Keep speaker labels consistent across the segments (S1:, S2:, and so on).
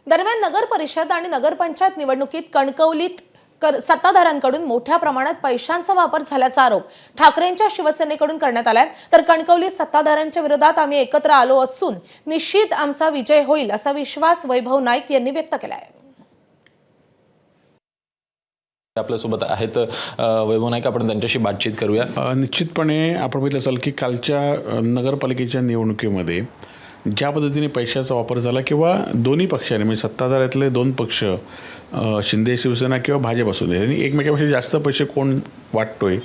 S1: दरम्यान नगर परिषद आणि नगरपंचायत निवडणुकीत कणकवलीत सत्ताधाऱ्यांकडून मोठ्या प्रमाणात पैशांचा वापर झाल्याचा आरोप ठाकरेंच्या शिवसेनेकडून करण्यात आलाय। तर कणकवलीत सत्ताधाऱ्यांच्या विरोधात आम्ही एकत्र आलो असून निश्चित आमचा विजय होईल असा विश्वास वैभव नाईक यांनी व्यक्त केलाय।
S2: आपल्यासोबत आहेत वैभव नाईक, आपण त्यांच्याशी बातचीत करूया।
S3: निश्चितपणे आपण बघितलं असेल की कालच्या नगरपालिकेच्या निवडणुकीमध्ये ज्या पद्धतीने पैशाचा वापर झाला किंवा दोन्ही पक्षाने म्हणजे सत्ताधाऱ्यातले दोन पक्ष शिंदे शिवसेना किंवा भाजप असू दे आणि एकमेकांपेक्षा जास्त पैसे कोण वाटतोय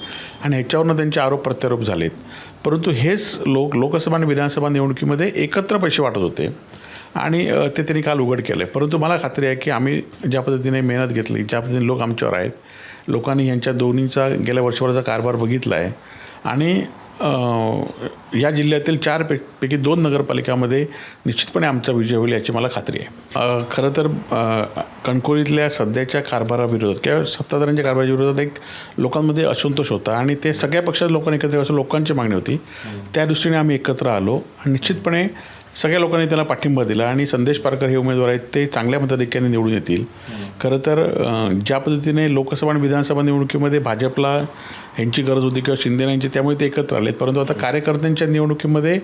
S3: आणि ह्याच्यावरनं त्यांचे आरोप प्रत्यारोप झालेत। परंतु हेच लोकसभा आणि विधानसभा निवडणुकीमध्ये एकत्र पैसे वाटत होते आणि ते त्यांनी काल उघड केलं आहे। परंतु मला खात्री आहे की आम्ही ज्या पद्धतीने मेहनत घेतली, ज्या पद्धतीने लोक आमच्यावर आहेत, लोकांनी यांच्या दोन्हीचा गेल्या वर्षभराचा कारभार बघितला आहे आणि या जिल्ह्यातील 4 पैकी 2 नगरपालिकामध्ये निश्चितपणे आमचा विजय होईल याची मला खात्री आहे। खरं तर कणकवलीतल्या सध्याच्या कारभाराविरोधात किंवा सत्ताधाऱ्यांच्या कारभाराच्या विरोधात एक लोकांमध्ये असंतोष होता आणि ते सगळ्या पक्षाच्या लोकांनी एकत्र असं लोकांची मागणी होती। त्या दृष्टीने आम्ही एकत्र आलो आणि निश्चितपणे सगळ्या लोकांनी त्याला पाठिंबा दिला आणि संदेश पारकर हे उमेदवार आहेत ते चांगल्या मताधिक्याने निवडून येतील। खरं तर ज्या पद्धतीने लोकसभा आणि विधानसभा निवडणुकीमध्ये भाजपला ह्यांची गरज होती किंवा शिंदे यांची, त्यामुळे ते एकत्र आलेत। परंतु आता कार्यकर्त्यांच्या निवडणुकीमध्ये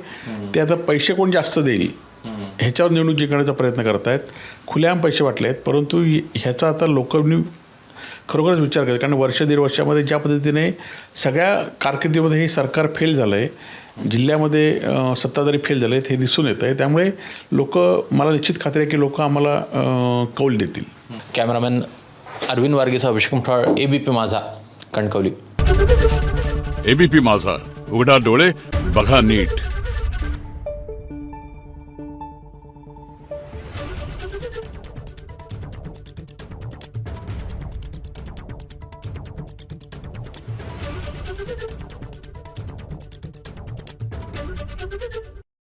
S3: ते आता पैसे कोण जास्त देईल ह्याच्यावर निवडणूक जिंकण्याचा प्रयत्न करत आहेत। खुलेआम पैसे वाटले आहेत, परंतु ह्याचा आता लोकांनी खरोखरच विचार केला, कारण वर्ष दीड वर्षामध्ये ज्या पद्धतीने सगळ्या कारकिर्दीमध्ये हे सरकार फेल झालं आहे, जिल्ह्यामध्ये सत्ताधारी फेल झाले आहेत हे दिसून येतं आहे। त्यामुळे मला निश्चित खात्री आहे की लोक आम्हाला कौल देतील।
S2: कॅमेरामॅन अरविंद वारगेसह अभिषेक मुठाळ, एबीपी माझा, कणकवली।
S4: एबीपी माझा, उघडा डोळे बघा नीट।
S5: Thank you.